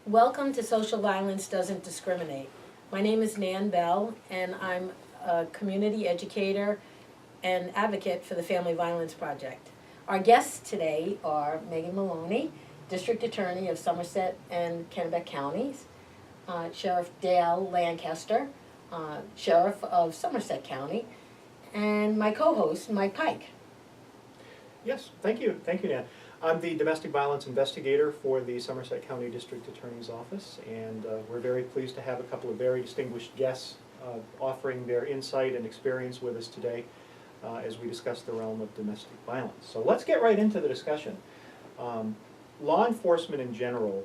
Welcome to Social Violence Doesn't Discriminate. My name is Nan Bell, and I'm a community educator and advocate for the Family Violence Project. Our guests today are Megan Maloney, District Attorney of Somerset and Kennebec Counties, Sheriff Dale Lancaster, Sheriff of Somerset County, and my co-host, Mike Pike. Yes, thank you, Nan. I'm the domestic violence investigator for the Somerset County District Attorney's Office, and we're very pleased to have a couple of very distinguished guests offering their insight and experience with us today as we discuss the realm of domestic violence. So let's get right into the discussion. Law enforcement in general,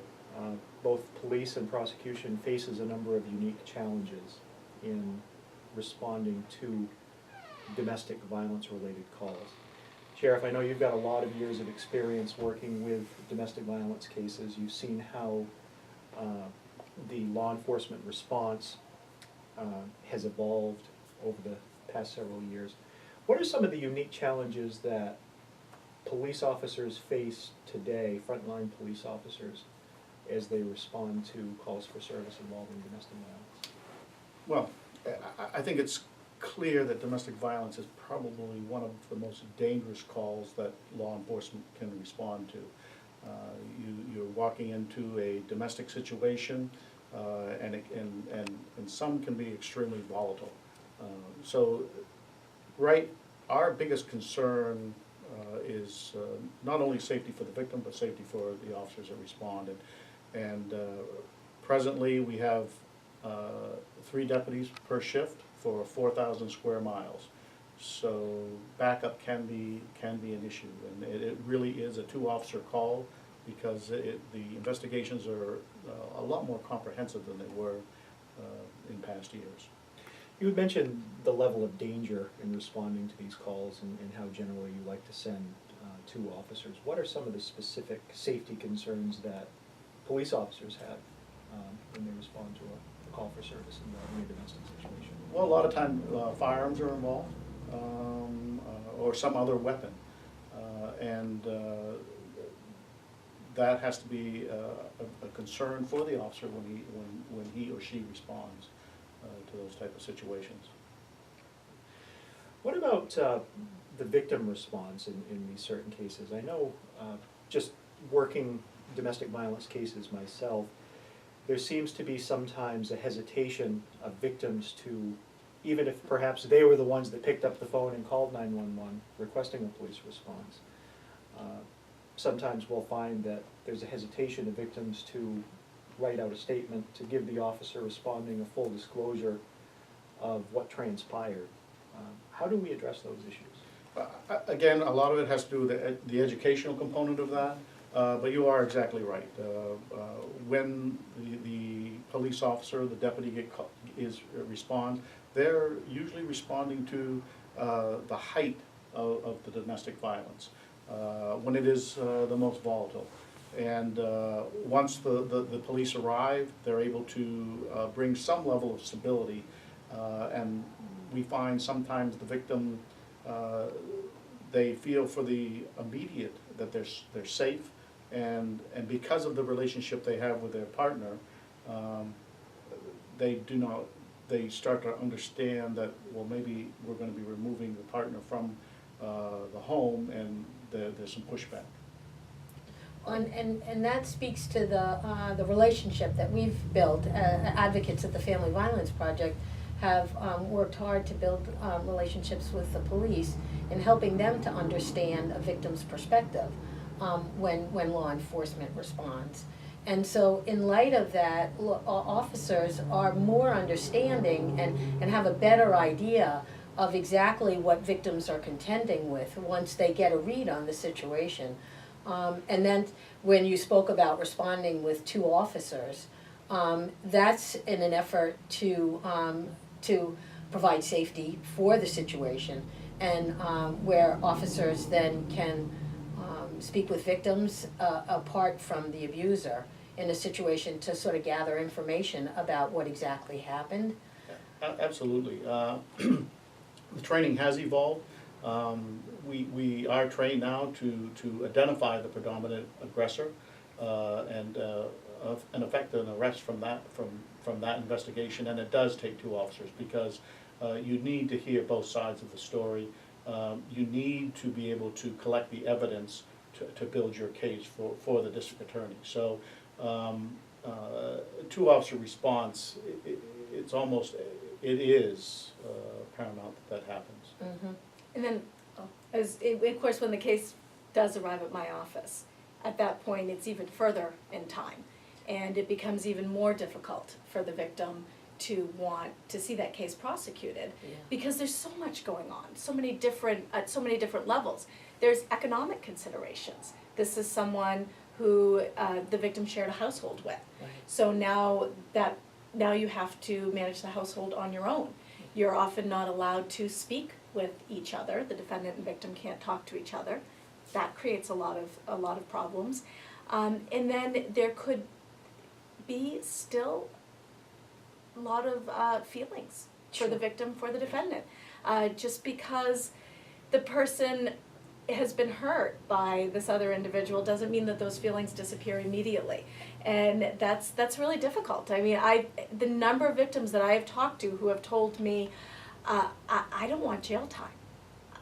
both police and prosecution, faces a number of unique challenges in responding to domestic violence-related calls. Sheriff, I know you've got a lot of years of experience working with domestic violence cases. You've seen how the law enforcement response has evolved over the past several years. What are some of the unique challenges that police officers face today, frontline police officers, as they respond to calls for service involving domestic violence? Well, I think it's clear that domestic violence is probably one of the most dangerous calls that law enforcement can respond to. You're walking into a domestic situation, and some can be extremely volatile. Our biggest concern is not only safety for the victim, but safety for the officers that respond. And presently, we have 3 deputies per shift for 4,000 square miles. So backup can be an issue, and it really is a 2-officer call because the investigations are a lot more comprehensive than they were in past years. You had mentioned the level of danger in responding to these calls and how generally you like to send 2 officers. What are some of the specific safety concerns that police officers have when they respond to a call for service in a domestic situation? Well, a lot of time firearms are involved, or some other weapon, and that has to be a concern for the officer when he or she responds to those type of situations. What about the victim response in these certain cases? I know, just working domestic violence cases myself, there seems to be sometimes a hesitation of victims to, even if perhaps they were the ones that picked up the phone and called 911 requesting a police response, sometimes we'll find that there's a hesitation of victims to write out a statement, to give the officer responding a full disclosure of what transpired. How do we address those issues? Again, a lot of it has to do with the educational component of that. But you are exactly right. When the police officer, the deputy responds, they're usually responding to the height of the domestic violence, when it is the most volatile. And once the police arrive, they're able to bring some level of stability. And we find sometimes the victim, they feel for the immediate that they're safe. And because of the relationship they have with their partner, they start to understand that, well, maybe we're going to be removing the partner from the home, and there's some pushback. And that speaks to the relationship that we've built. Advocates at the Family Violence Project have worked hard to build relationships with the police in helping them to understand a victim's perspective when law enforcement responds. And so in light of that, officers are more understanding and have a better idea of exactly what victims are contending with once they get a read on the situation. And then when you spoke about responding with 2 officers, that's in an effort to provide safety for the situation, and where officers then can speak with victims apart from the abuser in a situation to sort of gather information about what exactly happened. Absolutely. The training has evolved. We are trained now to identify the predominant aggressor, and an effect, an arrest from that investigation, and it does take two officers, because you need to hear both sides of the story. You need to be able to collect the evidence to build your case for the district attorney. So, two officer response, it's almost, it is paramount that happens. Mhm. And then, of course, when the case does arrive at my office, at that point, it's even further in time. And it becomes even more difficult for the victim to want to see that case prosecuted. Yeah. Because there's so much going on, so many different, at so many different levels. There's economic considerations. This is someone who the victim shared a household with. Right. So now you have to manage the household on your own. You're often not allowed to speak with each other. The defendant and victim can't talk to each other. That creates a lot of problems. And then there could be still a lot of feelings for the Sure. victim, for the defendant. Just because the person has been hurt by this other individual doesn't mean that those feelings disappear immediately. And that's really difficult. I mean, the number of victims that I have talked to who have told me, I don't want jail time.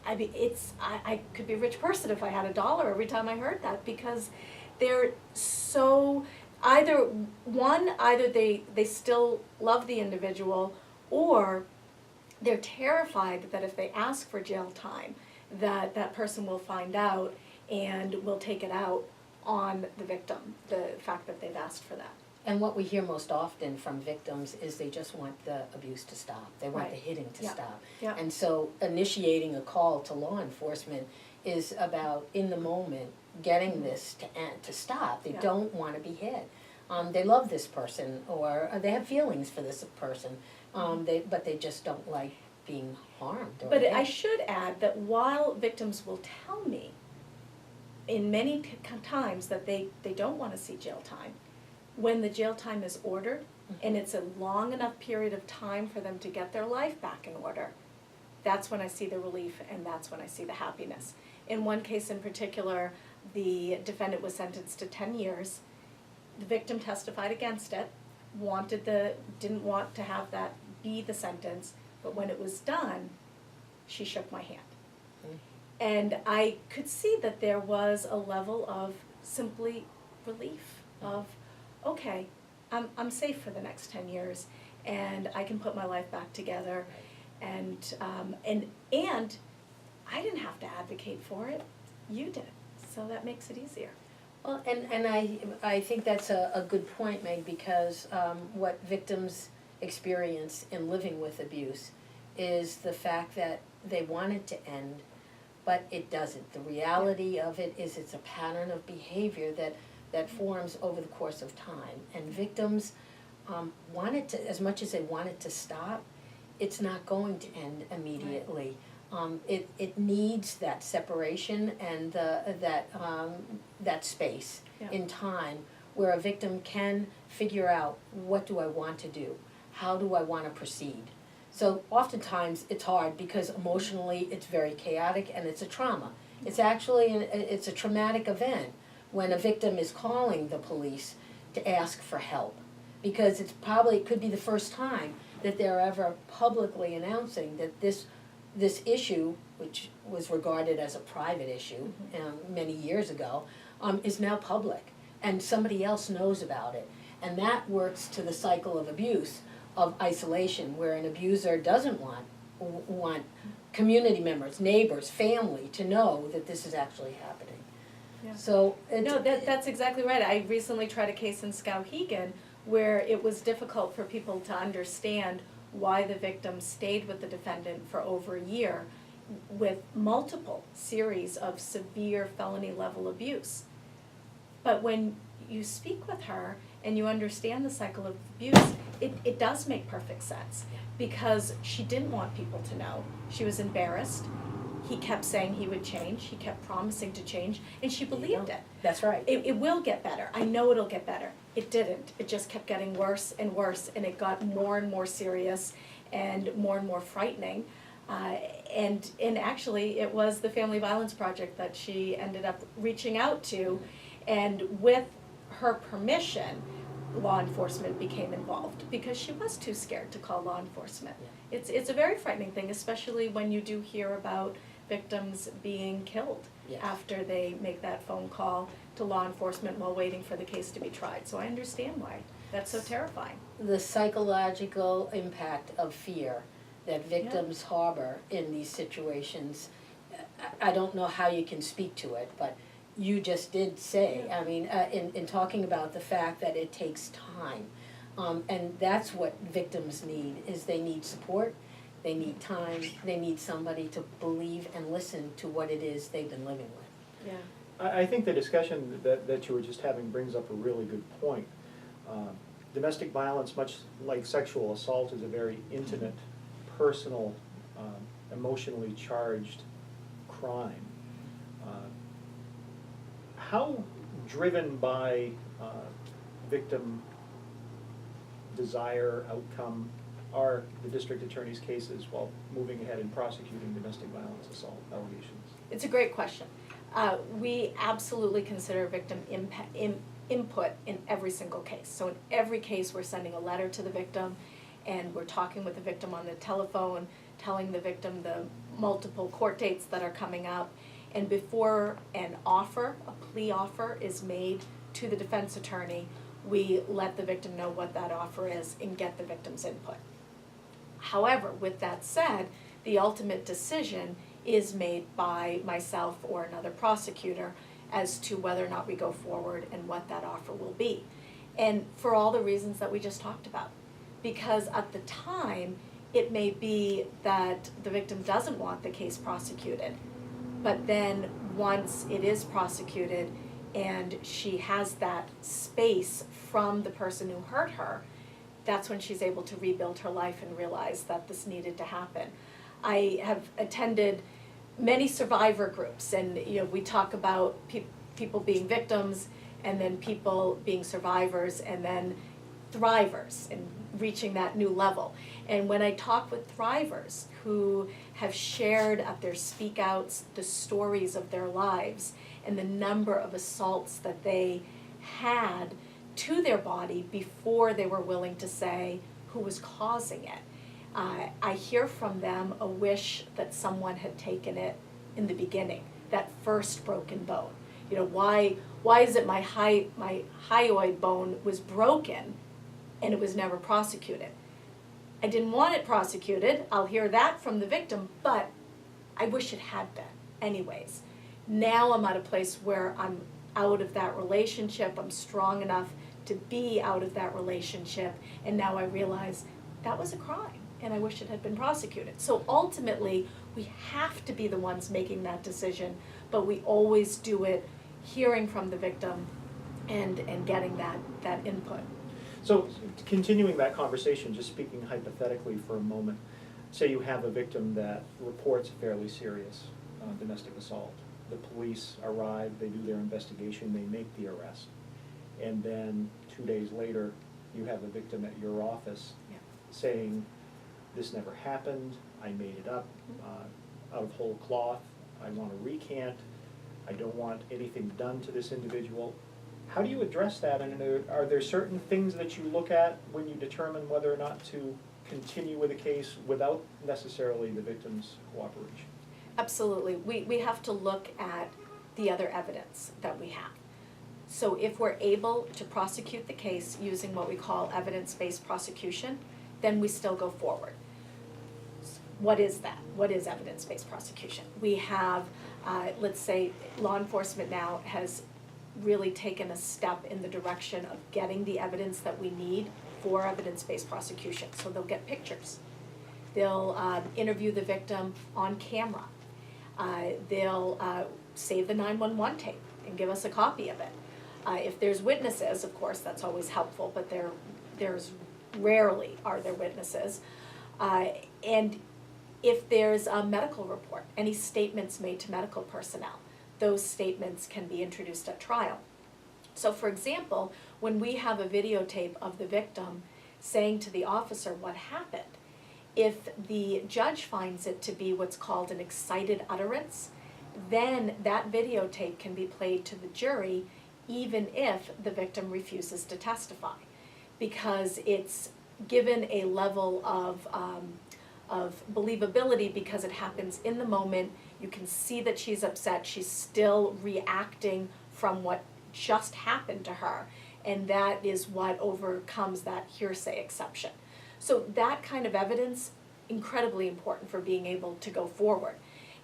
I mean, I could be a rich person if I had $1 every time I heard that, because they're so, either they still love the individual, or they're terrified that if they ask for jail time, that person will find out and will take it out on the victim, the fact that they've asked for that. And what we hear most often from victims is they just want the abuse to stop. They want the Right. hitting to Yeah. stop. Yeah. And so initiating a call to law enforcement is about, in the moment, getting this to end, to stop. They Yeah. don't want to be hit. They love this person, or they have feelings for this person, but they just don't like being harmed or But hit. I should add that while victims will tell me in many times that they don't want to see jail time, when the jail time is ordered and it's a long enough period of time for them to get their life back in order, that's when I see the relief and that's when I see the happiness. In one case in particular, the defendant was sentenced to 10 years. The victim testified against it, didn't want to have that be the sentence, but when it was done, she shook my hand. And I could see that there was a level of simply relief of, okay, I'm safe for the next 10 years, and I can put my life back together, and I didn't have to advocate for it, you did, so that makes it easier. Well, and I think that's a good point, Meg, because what victims experience in living with abuse is the fact that they want it to end, but it doesn't. The reality of it is it's a pattern of behavior that forms over the course of time. And victims want it to, as much as they want it to stop, it's not going to end immediately. It needs that separation and that space Yeah. in time where a victim can figure out, what do I want to do? How do I want to proceed? So oftentimes it's hard because emotionally it's very chaotic and it's a trauma. It's actually it's a traumatic event when a victim is calling the police to ask for help, because it could be the first time that they're ever publicly announcing that this issue, which was regarded as a private issue many years ago, is now public, and somebody else knows about it. And that works to the cycle of abuse, of isolation, where an abuser doesn't want community members, neighbors, family to know that this is actually happening. Yeah. So No, that's exactly right. I recently tried a case in Skowhegan where it was difficult for people to understand why the victim stayed with the defendant for over a year with multiple series of severe felony level abuse. But when you speak with her and you understand the cycle of abuse, it does make perfect sense, because she didn't want people to know. She was embarrassed. He kept saying he would change. He kept promising to change, and she believed it. That's right. It will get better. I know it'll get better. It didn't. It just kept getting worse and worse, and it got more and more serious and more frightening. And actually, it was the Family Violence Project that she ended up reaching out to, and with her permission, law enforcement became involved, because she was too scared to call law enforcement. It's a very frightening thing, especially when you do hear about victims being killed Yes. after they make that phone call to law enforcement while waiting for the case to be tried. So I understand why. That's so terrifying. The psychological impact of fear that victims harbor in these situations, I don't know how you can speak to it, but you just did say, I mean, in talking about the fact that it takes time. And that's what victims need, is they need support, they need time, they need somebody to believe and listen to what it is they've been living with. Yeah. I think the discussion that you were just having brings up a really good point. Domestic violence, much like sexual assault, is a very intimate, personal, emotionally charged crime. How driven by victim desire, outcome, are the district attorney's cases while moving ahead and prosecuting domestic violence assault allegations? It's a great question. We absolutely consider victim input in every single case. So in every case, we're sending a letter to the victim, and we're talking with the victim on the telephone, telling the victim the multiple court dates that are coming up. And before an offer, a plea offer, is made to the defense attorney, we let the victim know what that offer is and get the victim's input. However, with that said, the ultimate decision is made by myself or another prosecutor as to whether or not we go forward and what that offer will be. And for all the reasons that we just talked about. Because at the time, it may be that the victim doesn't want the case prosecuted, but then once it is prosecuted and she has that space from the person who hurt her, that's when she's able to rebuild her life and realize that this needed to happen. I have attended many survivor groups, and we talk about people being victims, and then people being survivors, and then thrivers, and reaching that new level. And when I talk with thrivers who have shared at their speak outs the stories of their lives and the number of assaults that they had to their body before they were willing to say who was causing it, I hear from them a wish that someone had taken it in the beginning, that first broken bone. Why is it my hyoid bone was broken and it was never prosecuted? I didn't want it prosecuted. I'll hear that from the victim, but I wish it had been anyways. Now I'm at a place where I'm out of that relationship. I'm strong enough to be out of that relationship, and now I realize that was a crime and I wish it had been prosecuted. So ultimately, we have to be the ones making that decision, but we always do it hearing from the victim and getting that input. So, continuing that conversation, just speaking hypothetically for a moment, say you have a victim that reports a fairly serious domestic assault. The police arrive, they do their investigation, they make the arrest. And then 2 days later, you have a victim at your office saying, this never happened, I made it up out of whole cloth, I want to recant, I don't want anything done to this individual. How do you address that, and are there certain things that you look at when you determine whether or not to continue with a case without necessarily the victim's cooperation? Absolutely. We have to look at the other evidence that we have. So if we're able to prosecute the case using what we call evidence-based prosecution, then we still go forward. What is that? What is evidence-based prosecution? We have, let's say, law enforcement now has really taken a step in the direction of getting the evidence that we need for evidence-based prosecution. So they'll get pictures. They'll interview the victim on camera. They'll save the 911 tape and give us a copy of it. If there's witnesses, of course, that's always helpful, but there's rarely are there witnesses. And if there's a medical report, any statements made to medical personnel, those statements can be introduced at trial. So for example, when we have a videotape of the victim saying to the officer what happened, if the judge finds it to be what's called an excited utterance, then that videotape can be played to the jury even if the victim refuses to testify. because it's given a level of believability because it happens in the moment. You can see that she's upset, she's still reacting from what just happened to her, and that is what overcomes that hearsay exception. So that kind of evidence, incredibly important for being able to go forward.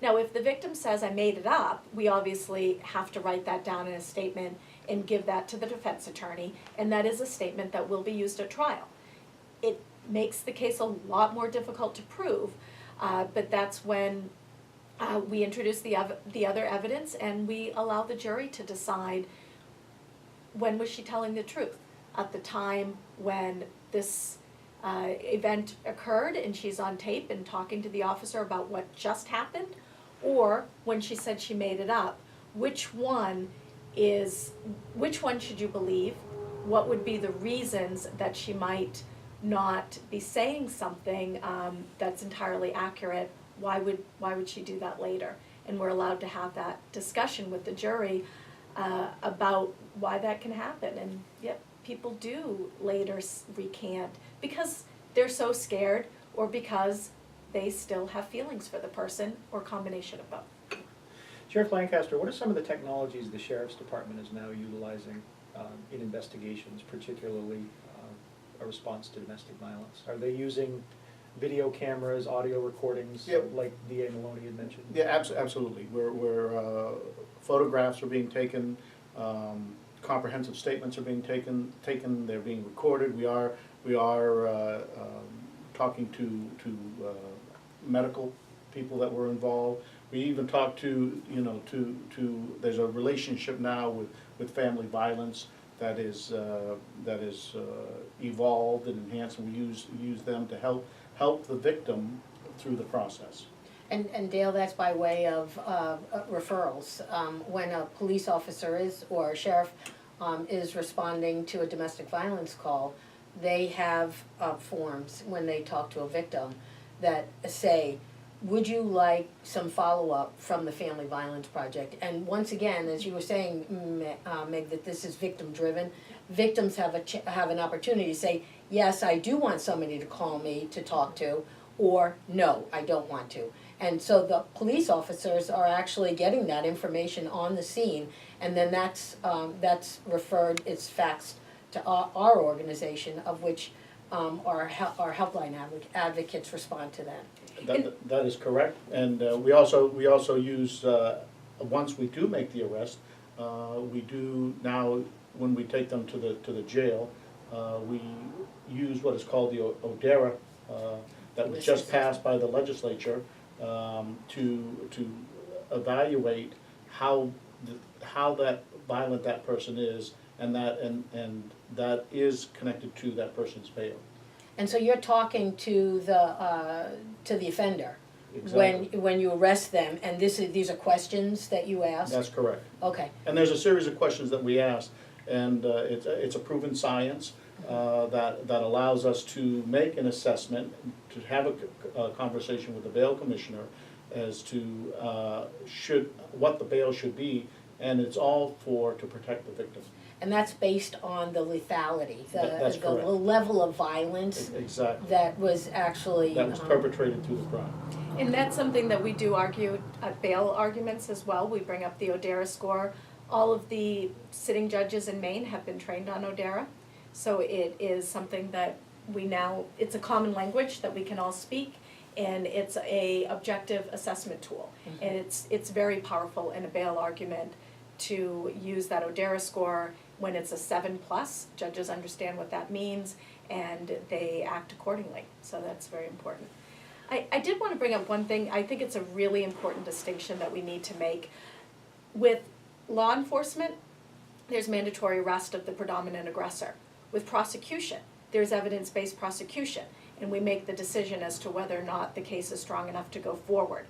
Now, if the victim says, I made it up, we obviously have to write that down in a statement and give that to the defense attorney, and that is a statement that will be used at trial. It makes the case a lot more difficult to prove, but that's when we introduce the other evidence and we allow the jury to decide when was she telling the truth. At the time when this event occurred and she's on tape and talking to the officer about what just happened, or when she said she made it up, which one should you believe? What would be the reasons that she might not be saying something that's entirely accurate? Why would she do that later? And we're allowed to have that discussion with the jury about why that can happen. And yep, people do later recant because they're so scared or because they still have feelings for the person, or combination of both. Sheriff Lancaster, what are some of the technologies the Sheriff's Department is now utilizing in investigations, particularly a response to domestic violence? Are they using video cameras, audio recordings, Yep. like D.A. Maloney had mentioned? Yeah, absolutely. Photographs are being taken, comprehensive statements are being taken, they're being recorded. We are talking to medical people that were involved. We even talked to there's a relationship now with family violence that is evolved and enhanced, and we use them to help the victim through the process. And Dale, that's by way of referrals. When a police officer or a sheriff is responding to a domestic violence call, they have forms when they talk to a victim that say, would you like some follow-up from the Family Violence Project? And once again, as you were saying, Meg, that this is victim-driven, victims have an opportunity to say, yes, I do want somebody to call me to talk to, or no, I don't want to. And so the police officers are actually getting that information on the scene, and then that's referred, it's faxed to our organization, of which our helpline advocates respond to that. That is correct, and we also use, once we do make the arrest, we do now, when we take them to the jail, we use what is called the ODERA, that was just passed by the legislature, to evaluate how that violent that person is, and that is connected to that person's bail. And so you're talking to the offender Exactly. when you arrest them, and these are questions that you ask? That's correct. Okay. And there's a series of questions that we ask, and it's a proven science that allows us to make an assessment, to have a conversation with the bail commissioner as to what the bail should be, and it's all to protect the victim. And that's based on the lethality, That's the correct. level of violence Exactly. that was actually That was perpetrated through the crime. And that's something that we do argue at bail arguments as well. We bring up the ODERA score. All of the sitting judges in Maine have been trained on ODERA. So it is something that it's a common language that we can all speak, and it's a objective assessment tool. Mm-hmm. And it's very powerful in a bail argument to use that ODERA score. When it's a 7+, judges understand what that means and they act accordingly. So that's very important. I did want to bring up one thing. I think it's a really important distinction that we need to make. With law enforcement, there's mandatory arrest of the predominant aggressor. With prosecution, there's evidence-based prosecution, and we make the decision as to whether or not the case is strong enough to go forward.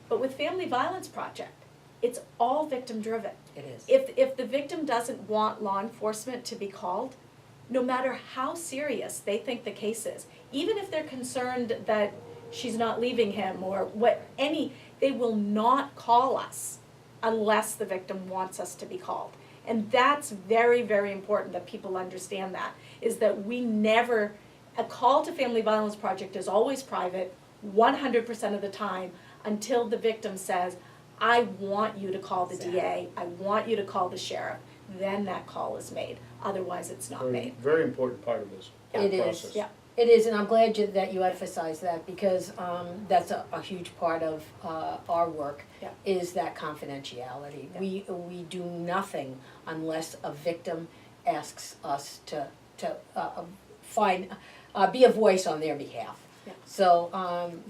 But with Family Violence Project, it's all victim-driven. It is. If the victim doesn't want law enforcement to be called, no matter how serious they think the case is, even if they're concerned that she's not leaving him or they will not call us unless the victim wants us to be called. And that's very, very important that people understand that, is that we never, a call to Family Violence Project is always private, 100% of the time, until the victim says, I want you to call the DA, I want you to call the sheriff, then that call is made, otherwise it's not Very, made. very important part of this It is, process. Yeah. It is, and I'm glad that you emphasize that, because that's a huge part of our work, Yeah. is that confidentiality. Yeah. We do nothing unless a victim asks us to be a voice on their behalf. Yeah. So,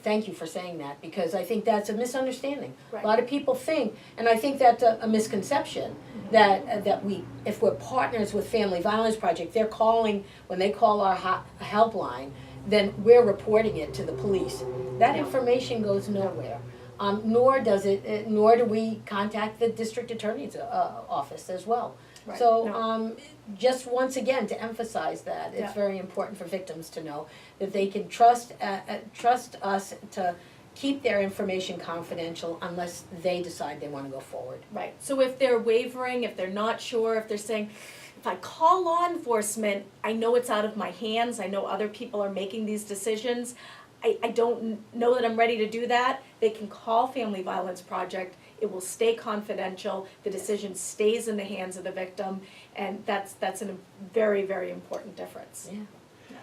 thank you for saying that, because I think that's a misunderstanding. Right. A lot of people think, and I think that's a misconception, that we, if we're partners with Family Violence Project, they're calling, when they call our helpline, then we're reporting it to the police. That No. information goes nowhere. Nor do we contact the district attorney's office as well. Right. So, No. just once again, to emphasize that, Yeah. it's very important for victims to know that they can trust us to keep their information confidential unless they decide they wanna go forward. Right, so if they're wavering, if they're not sure, if they're saying, if I call law enforcement, I know it's out of my hands, I know other people are making these decisions, I don't know that I'm ready to do that, they can call Family Violence Project, it will stay confidential, the decision stays in the hands of the victim, and that's a very, very important difference. Yeah.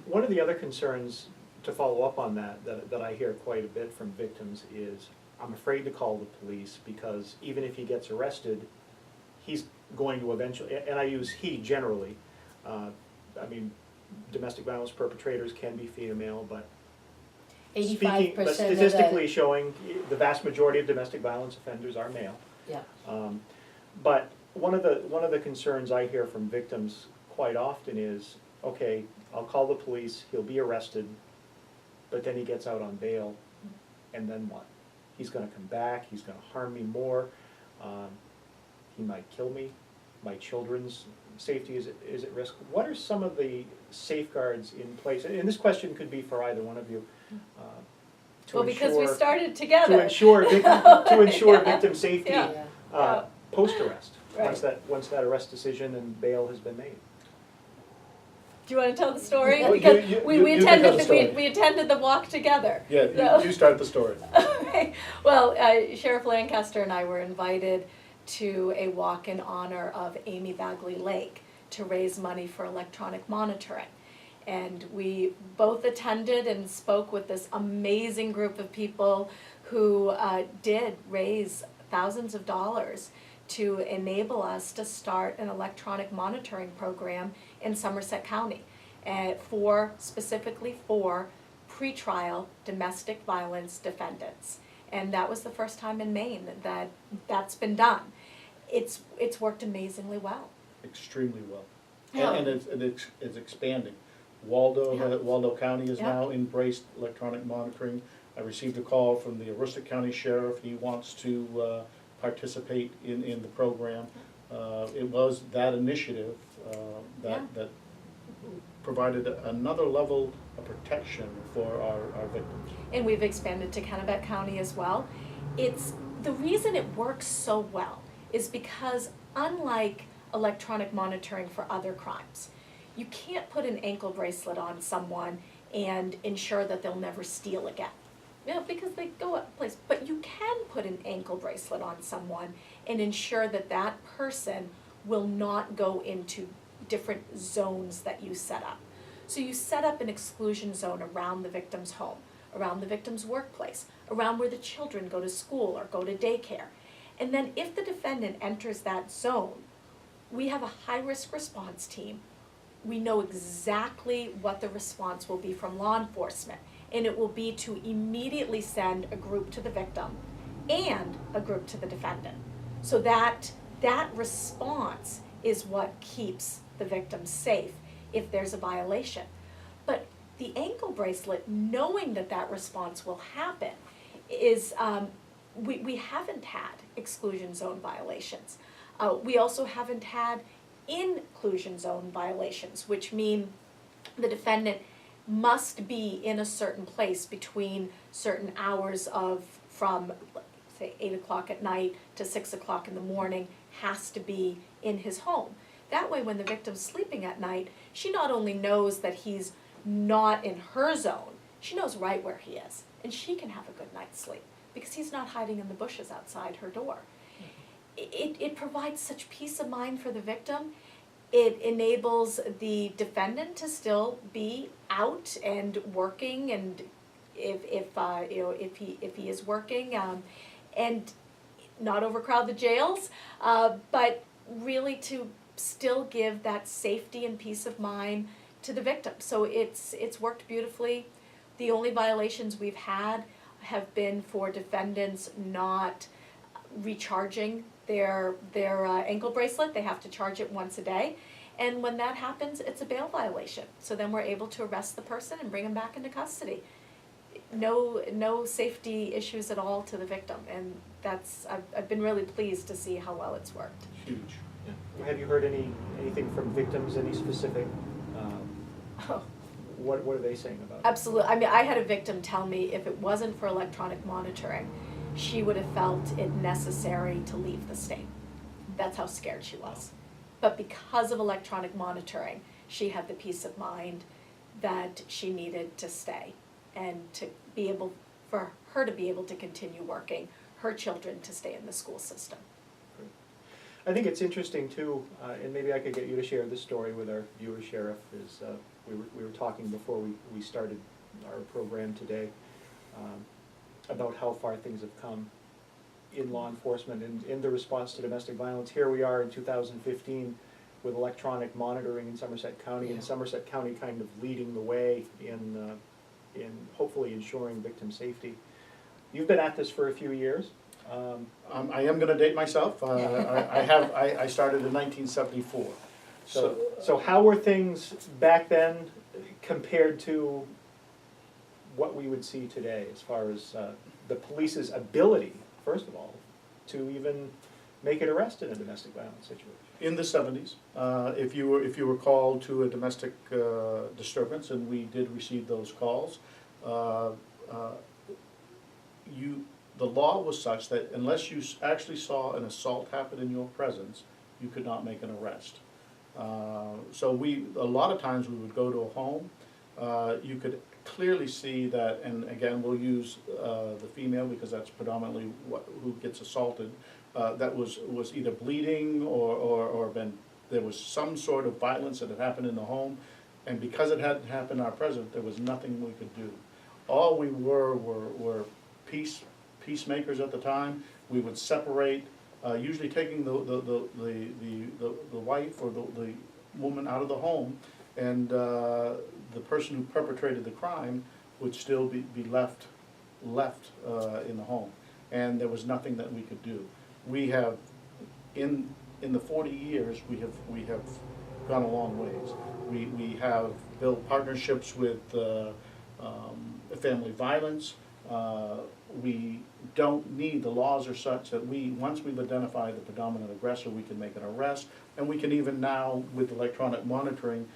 One of the other concerns, to follow up on that I hear quite a bit from victims is, I'm afraid to call the police because even if he gets arrested, he's going to eventually, and I use he generally, I mean, domestic violence perpetrators can be female, but 85% but of statistically showing the vast majority of domestic violence offenders are male. Yeah. But one of the concerns I hear from victims quite often is, okay, I'll call the police, he'll be arrested, but then he gets out on bail, and then what? He's gonna come back, he's gonna harm me more, he might kill me, my children's safety is at risk. What are some of the safeguards in place? And this question could be for either one of you. To Well, because we ensure- started together. To ensure Yeah. victim safety, Yeah. post-arrest, Right. once that arrest decision and bail has been made. Do you wanna tell the story? Oh, Because you we can tell attended, the we story. attended the walk together. Yeah, So- you start the story. Okay. Well, Sheriff Lancaster and I were invited to a walk in honor of Amy Bagley Lake to raise money for electronic monitoring. And we both attended and spoke with this amazing group of people who did raise thousands of dollars to enable us to start an electronic monitoring program in Somerset County specifically for pretrial domestic violence defendants. And that was the first time in Maine that that's been done. It's worked amazingly well. Extremely well. Yeah. And it's expanding. Waldo County has Yeah. now embraced electronic monitoring. I received a call from the Aroostook County Sheriff, he wants to participate in the program. It was that initiative Yeah. that provided another level of protection for our victims. And we've expanded to Kennebec County as well. The reason it works so well is because unlike electronic monitoring for other crimes, you can't put an ankle bracelet on someone and ensure that they'll never steal again. Because they go out of place. But you can put an ankle bracelet on someone and ensure that that person will not go into different zones that you set up. So you set up an exclusion zone around the victim's home, around the victim's workplace, around where the children go to school or go to daycare. And then if the defendant enters that zone, we have a high-risk response team. We know exactly what the response will be from law enforcement, and it will be to immediately send a group to the victim and a group to the defendant. So that response is what keeps the victim safe if there's a violation. But the ankle bracelet, knowing that response will happen, is we haven't had exclusion zone violations. We also haven't had inclusion zone violations, which mean the defendant must be in a certain place between certain hours from say 8 o'clock at night to 6 o'clock in the morning, has to be in his home. That way, when the victim's sleeping at night, she not only knows that he's not in her zone, she knows right where he is, and she can have a good night's sleep because he's not hiding in the bushes outside her door. It provides such peace of mind for the victim. It enables the defendant to still be out and working, and if he is working, and not overcrowd the jails, but really to still give that safety and peace of mind to the victim. So it's worked beautifully. The only violations we've had have been for defendants not recharging their ankle bracelet. They have to charge it once a day. And when that happens, it's a bail violation. So then we're able to arrest the person and bring them back into custody. No safety issues at all to the victim, and I've been really pleased to see how well it's worked. Huge. Yeah. Have you heard anything from victims, any specific, Oh, what are they saying about it? absolutely. I mean, I had a victim tell me if it wasn't for electronic monitoring, she would have felt it necessary to leave the state. That's how scared she was. But because of electronic monitoring, she had the peace of mind that she needed to stay and to be able, for her to be able to continue working, her children to stay in the school system. I think it's interesting too, and maybe I could get you to share this story with our viewer, Sheriff, is we were talking before we started our program today about how far things have come in law enforcement and in the response to domestic violence. Here we are in 2015 with electronic monitoring in Somerset County, and Somerset County kind of leading the way in hopefully ensuring victim safety. You've been at this for a few years. I am gonna date myself. I started in 1974. So how were things back then compared to what we would see today as far as the police's ability, first of all, to even make an arrest in a domestic violence situation? In the 70s, if you were called to a domestic disturbance, and we did receive those calls, the law was such that unless you actually saw an assault happen in your presence, you could not make an arrest. So a lot of times we would go to a home, you could clearly see that, and again, we'll use the female because that's predominantly who gets assaulted, that was either bleeding or there was some sort of violence that had happened in the home, and because it hadn't happened in our presence, there was nothing we could do. All we were peacemakers at the time. We would separate, usually taking the wife or the woman out of the home, and the person who perpetrated the crime would still be left in the home, and there was nothing that we could do. We have, in the 40 years, we have gone a long ways. We have built partnerships with family violence. We don't need, the laws are such that once we've identified the predominant aggressor, we can make an arrest, and we can even now, with electronic monitoring,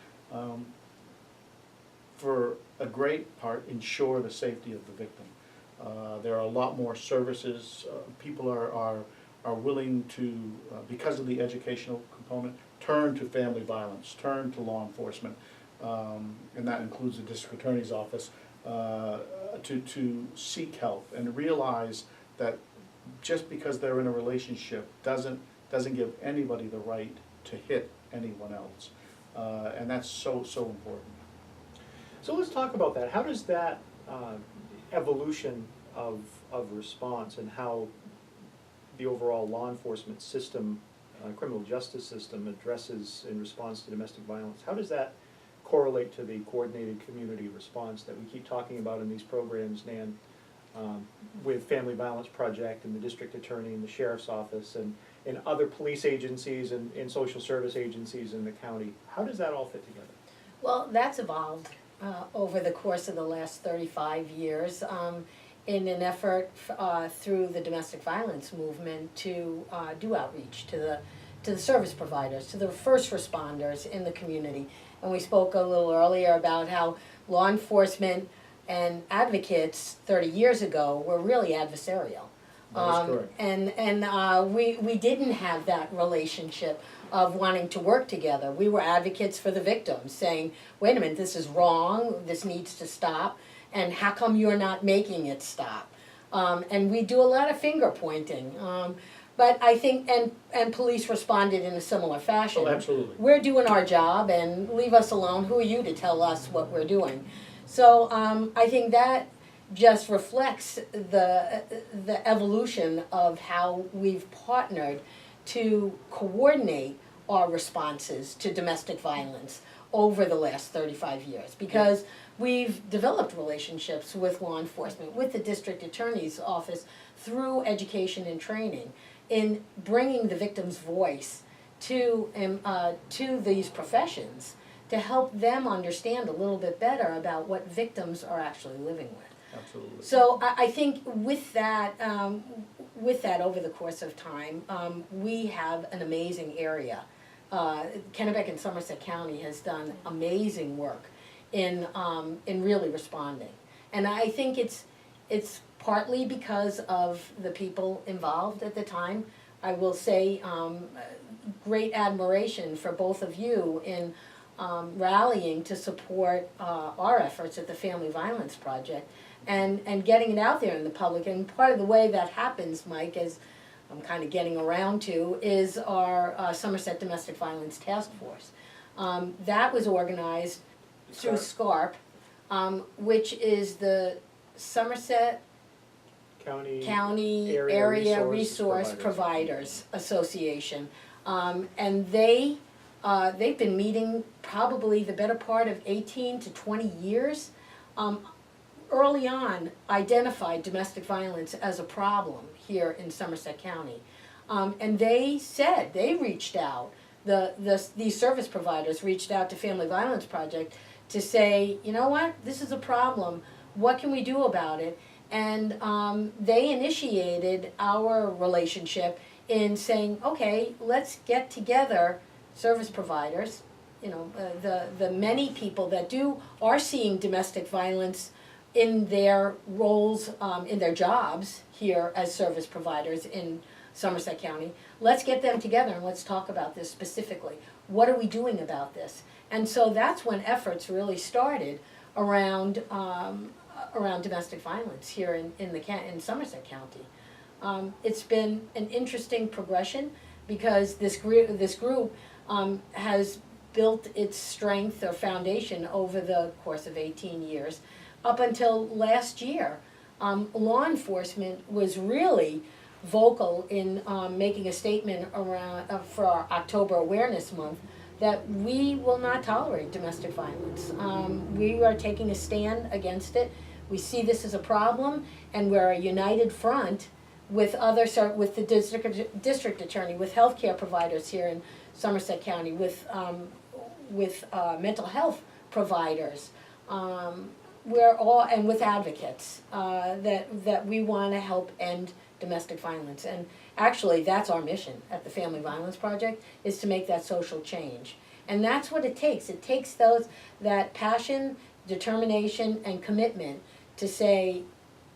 for a great part, ensure the safety of the victim. There are a lot more services. People are willing to, because of the educational component, turn to family violence, turn to law enforcement, and that includes the district attorney's office, to seek help and realize that just because they're in a relationship doesn't give anybody the right to hit anyone else, and that's so important. So let's talk about that. How does that evolution of response and how the overall law enforcement system, criminal justice system addresses in response to domestic violence, how does that correlate to the coordinated community response that we keep talking about in these programs, Nan, with Family Violence Project and the district attorney and the sheriff's office and other police agencies and social service agencies in the county? How does that all fit together? Well, that's evolved over the course of the last 35 years in an effort through the domestic violence movement to do outreach to the service providers, to the first responders in the community. And we spoke a little earlier about how law enforcement and advocates 30 years ago were really adversarial. That is correct. And we didn't have that relationship of wanting to work together. We were advocates for the victims, saying, wait a minute, this is wrong, this needs to stop, and how come you're not making it stop? And we do a lot of finger pointing. But I think, and police responded in a similar fashion. Oh, absolutely. We're doing our job and leave us alone. Who are you to tell us what we're doing? So I think that just reflects the evolution of how we've partnered to coordinate our responses to domestic violence over the last 35 years. Because we've developed relationships with law enforcement, with the district attorney's office through education and training in bringing the victim's voice to these professions to help them understand a little bit better about what victims are actually living with. Absolutely. So I think with that over the course of time, we have an amazing area. Kennebec and Somerset County has done amazing work in really responding, and I think it's partly because of the people involved at the time. I will say great admiration for both of you in rallying to support our efforts at the Family Violence Project and getting it out there in the public. And part of the way that happens, Mike, as I'm kind of getting around to, is our Somerset Domestic Violence Task Force. That was organized through SCARP, which is the Somerset County Area Resource Providers Association. And they've been meeting probably the better part of 18 to 20 years. Early on, identified domestic violence as a problem here in Somerset County. And they said, they reached out, these service providers reached out to Family Violence Project to say, you know what, this is a problem, what can we do about it? And they initiated our relationship in saying, okay, let's get together service providers, you know, the many people that are seeing domestic violence in their roles, in their jobs here as service providers in Somerset County. Let's get them together and let's talk about this specifically. What are we doing about this? And so that's when efforts really started around domestic violence here in Somerset County. It's been an interesting progression because this group has built its strength or foundation over the course of 18 years. Up until last year, law enforcement was really vocal in making a statement around for our October Awareness Month that we will not tolerate domestic violence. We are taking a stand against it. We see this as a problem, and we're a united front with the district attorney, with healthcare providers here in Somerset County, with mental health providers. We're all, and with advocates, that we want to help end domestic violence. And actually, that's our mission at the Family Violence Project, is to make that social change. And that's what it takes. It takes that passion, determination, and commitment to say,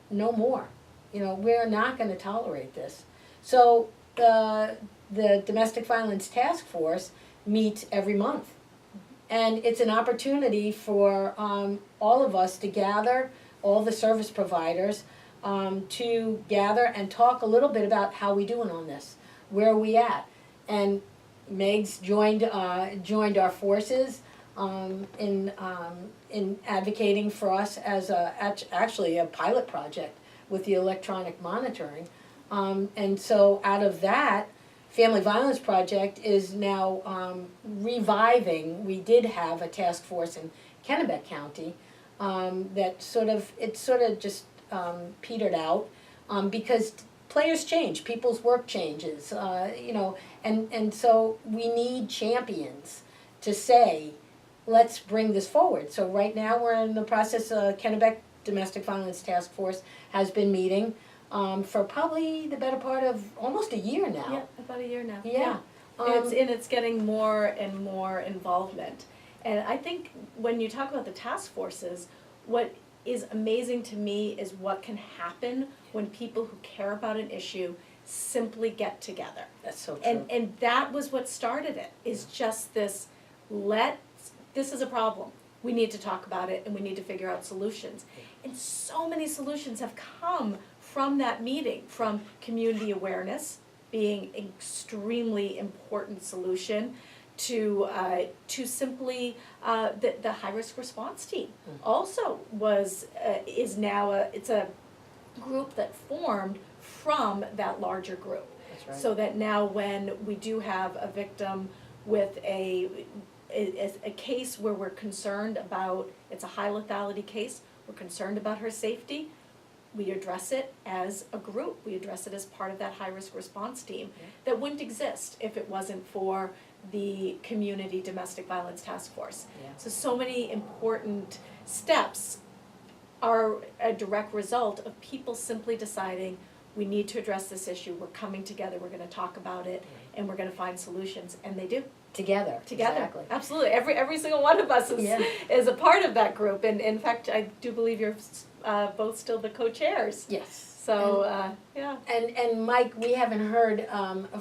no more. You know, we're not going to tolerate this. So the Domestic Violence Task Force meets every month. And it's an opportunity for all of us to gather, all the service providers, to gather and talk a little bit about how we doing on this. Where are we at? And Meg's joined our forces in advocating for us as actually a pilot project with the electronic monitoring. And so out of that, Family Violence Project is now reviving. We did have a task force in Kennebec County that sort of just petered out because players change, people's work changes, you know, and so we need champions to say, let's bring this forward. So right now we're in the process. Kennebec Domestic Violence Task Force has been meeting for probably the better part of almost a year now. Yeah, about a year now. Yeah. And it's getting more and more involvement. And I think when you talk about the task forces, what is amazing to me is what can happen when people who care about an issue simply get together. That's so true. And that was what started it, is just this, this is a problem. We need to talk about it and we need to figure out solutions. And so many solutions have come from that meeting, from community awareness being an extremely important solution, to simply the high-risk response team also is now it's a group that formed from that larger group. That's right. So that now when we do have a victim with a case where we're concerned about, it's a high lethality case, we're concerned about her safety, we address it as a group, we address it as part of that high-risk response team that wouldn't exist if it wasn't for the Community Domestic Violence Task Force. Yeah. So many important steps are a direct result of people simply deciding, we need to address this issue, we're coming together, we're gonna talk about it, and we're gonna find solutions, and they do. Together. Together, Exactly. absolutely. Every single one of us Yeah. is a part of that group, and in fact, I do believe you're both still the co-chairs. Yes. So, yeah. And Mike, we haven't heard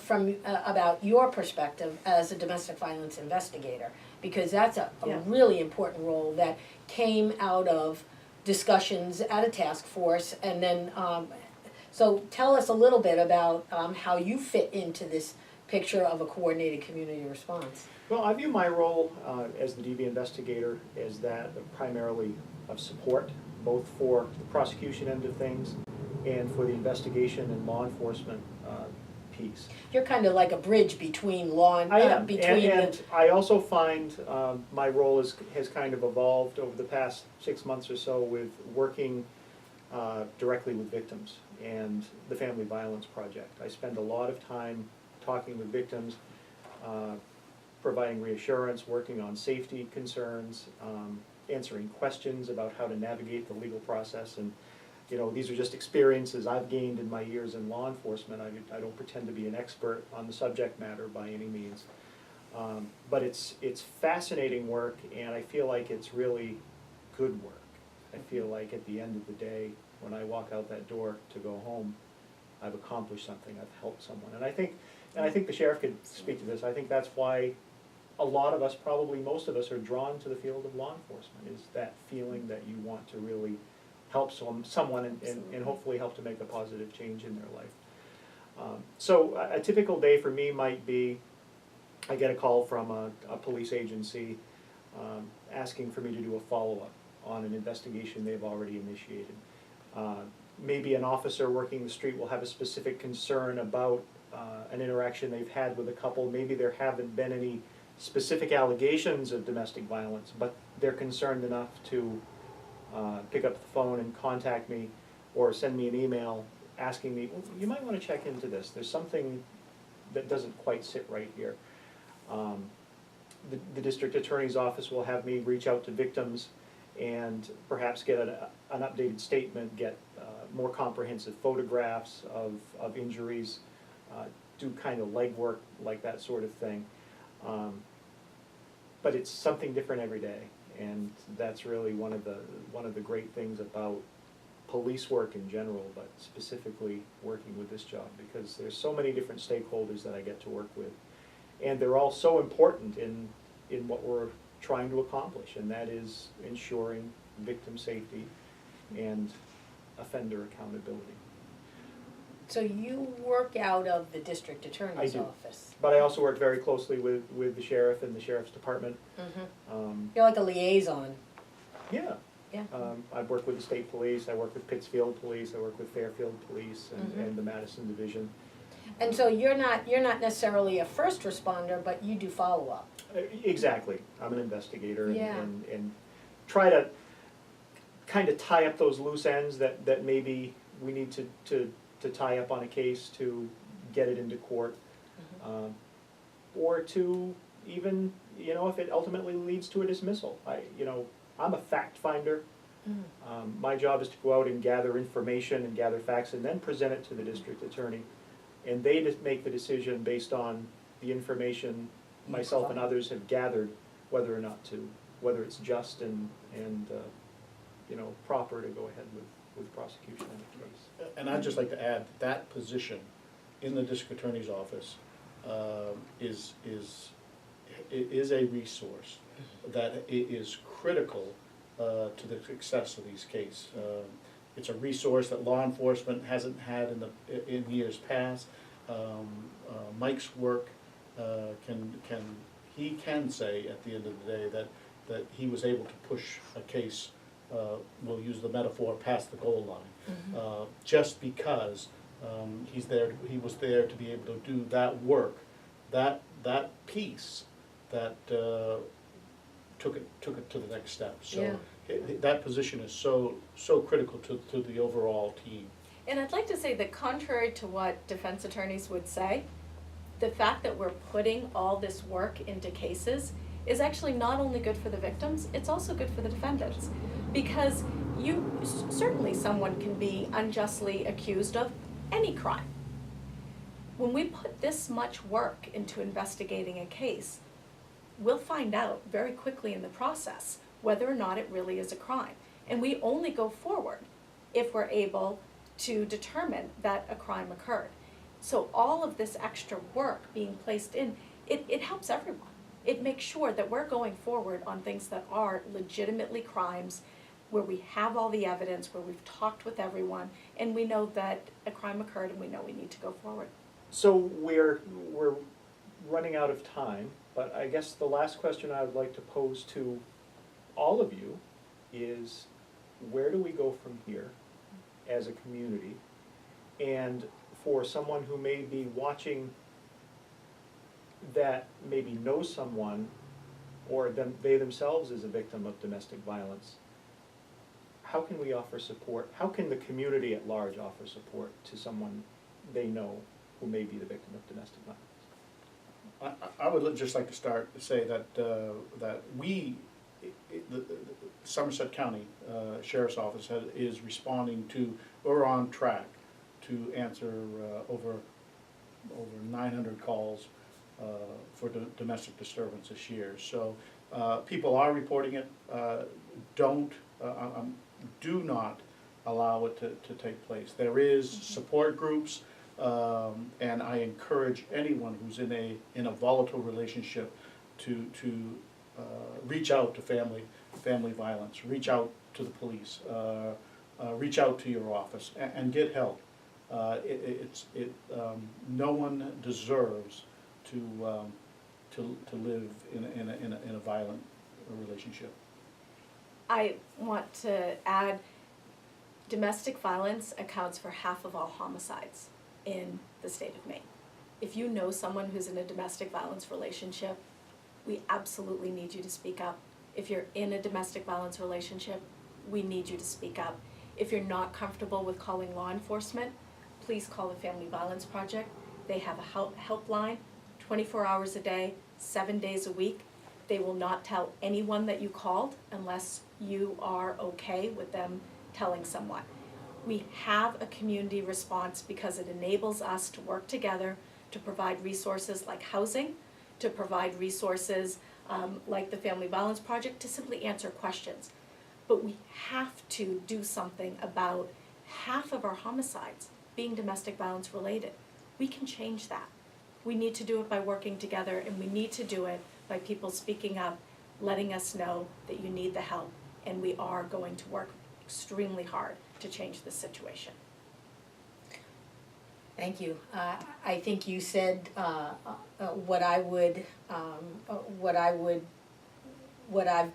from about your perspective as a domestic violence investigator, because that's a Yeah. really important role that came out of discussions at a task force, and then so tell us a little bit about how you fit into this picture of a coordinated community response. Well, I view my role as the DV investigator as that primarily of support, both for the prosecution end of things and for the investigation and law enforcement piece. You're kind of like a bridge between law and I am, between and I also find my role has kind of evolved over the past 6 months or so with working directly with victims and the Family Violence Project. I spend a lot of time talking with victims, providing reassurance, working on safety concerns, answering questions about how to navigate the legal process. And you know, these are just experiences I've gained in my years in law enforcement. I don't pretend to be an expert on the subject matter by any means. But it's fascinating work, and I feel like it's really good work. I feel like at the end of the day, when I walk out that door to go home, I've accomplished something, I've helped someone. And I think the sheriff could speak to this, I think that's why a lot of us, probably most of us, are drawn to the field of law enforcement, is that feeling that you want to really help someone and hopefully help to make a positive change in their life. So a typical day for me might be, I get a call from a police agency asking for me to do a follow-up on an investigation they've already initiated. Maybe an officer working the street will have a specific concern about an interaction they've had with a couple. Maybe there haven't been any specific allegations of domestic violence, but they're concerned enough to pick up the phone and contact me or send me an email asking me, well, you might want to check into this. There's something that doesn't quite sit right here. The district attorney's office will have me reach out to victims and perhaps get an updated statement, get more comprehensive photographs of injuries, do kind of legwork, like that sort of thing. But it's something different every day, and that's really one of the great things about police work in general, but specifically working with this job, because there's so many different stakeholders that I get to work with, and they're all so important in what we're trying to accomplish, and that is ensuring victim safety and offender accountability. So you work out of the district attorney's I do. office. But I also work very closely with the sheriff and the sheriff's department. You're like a liaison. Yeah. Yeah. I work with the state police, I work with Pittsfield Police, I work with Fairfield Police and the Madison Division. And so you're not necessarily a first responder, but you do follow-up. Exactly. I'm an investigator Yeah. and try to kind of tie up those loose ends that maybe we need to tie up on a case to get it into court. Or to even, you know, if it ultimately leads to a dismissal. I'm a fact finder. My job is to go out and gather information and gather facts and then present it to the district attorney. And they just make the decision based on the information myself and others have gathered, whether or not to, whether it's just and proper to go ahead with prosecution in the case. And I'd just like to add, that position in the district attorney's office is a resource that is critical to the success of these cases. It's a resource that law enforcement hasn't had in years past. Mike's work he can say at the end of the day that he was able to push a case, we'll use the metaphor, past the goal line, just because he was there to be able to do that work, that piece that took it to the next step. So that position is so critical to the overall team. And I'd like to say that contrary to what defense attorneys would say, the fact that we're putting all this work into cases is actually not only good for the victims, it's also good for the defendants. Because certainly someone can be unjustly accused of any crime. When we put this much work into investigating a case, we'll find out very quickly in the process whether or not it really is a crime. And we only go forward if we're able to determine that a crime occurred. So all of this extra work being placed in, it helps everyone. It makes sure that we're going forward on things that are legitimately crimes, where we have all the evidence, where we've talked with everyone, and we know that a crime occurred and we know we need to go forward. So we're running out of time, but I guess the last question I would like to pose to all of you is, where do we go from here as a community? And for someone who may be watching that maybe knows someone, or they themselves is a victim of domestic violence, how can we offer support? How can the community at large offer support to someone they know who may be the victim of domestic violence? I would just like to start to say that the Somerset County Sheriff's Office is responding to, we're on track to answer over 900 calls for domestic disturbance this year. So people are reporting it. Do not allow it to take place. There is support groups, and I encourage anyone who's in a volatile relationship to reach out to family violence, reach out to the police, reach out to your office and get help. No one deserves to live in a violent relationship. I want to add, domestic violence accounts for half of all homicides in the state of Maine. If you know someone who's in a domestic violence relationship, we absolutely need you to speak up. If you're in a domestic violence relationship, we need you to speak up. If you're not comfortable with calling law enforcement, please call the Family Violence Project. They have a helpline, 24 hours a day, 7 days a week. They will not tell anyone that you called unless you are okay with them telling someone. We have a community response because it enables us to work together to provide resources like housing, to provide resources like the Family Violence Project, to simply answer questions. But we have to do something about half of our homicides being domestic violence related. We can change that. We need to do it by working together, and we need to do it by people speaking up, letting us know that you need the help, and we are going to work extremely hard to change this situation. Thank you. I think you said what I've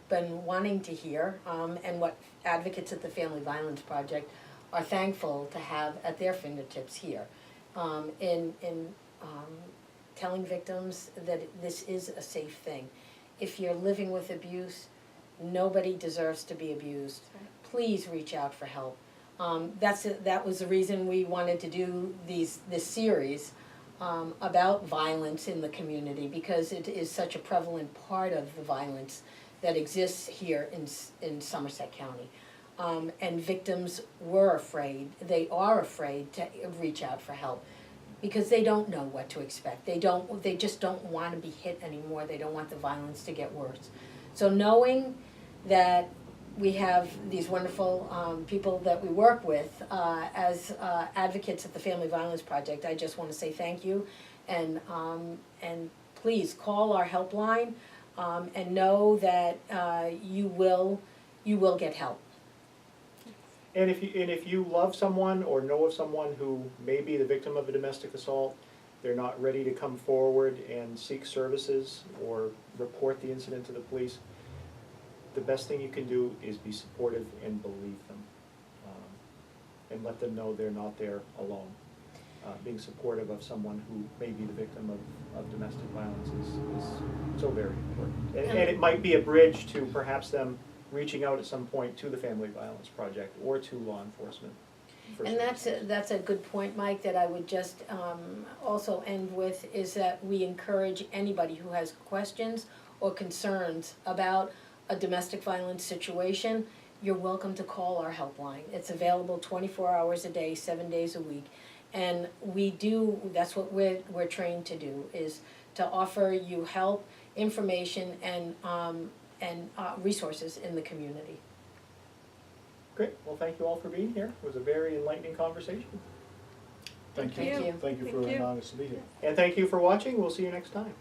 been wanting to hear, and what advocates at the Family Violence Project are thankful to have at their fingertips here, in telling victims that this is a safe thing. If you're living with abuse, nobody deserves to be abused. Please reach out for help. That was the reason we wanted to do this series about violence in the community, because it is such a prevalent part of the violence that exists here in Somerset County. And victims were afraid, they are afraid to reach out for help, because they don't know what to expect. They just don't want to be hit anymore. They don't want the violence to get worse. So knowing that we have these wonderful people that we work with as advocates at the Family Violence Project. I just want to say thank you, and please call our helpline, and know that you will get help. And if you love someone or know of someone who may be the victim of a domestic assault, they're not ready to come forward and seek services or report the incident to the police, the best thing you can do is be supportive and believe them, and let them know they're not there alone. Being supportive of someone who may be the victim of domestic violence is so very important. And it might be a bridge to perhaps them reaching out at some point to the Family Violence Project or to law enforcement. for And services. that's a good point, Mike, that I would just also end with, is that we encourage anybody who has questions or concerns about a domestic violence situation, you're welcome to call our helpline. It's available 24 hours a day, 7 days a week. And that's what we're trained to do, is to offer you help, information, and resources in the community. Great, well, thank you all for being here. It was a very enlightening conversation. Thank Thank you. you. Thank you for Thank you. allowing us to be here. And thank you for watching, we'll see you next time.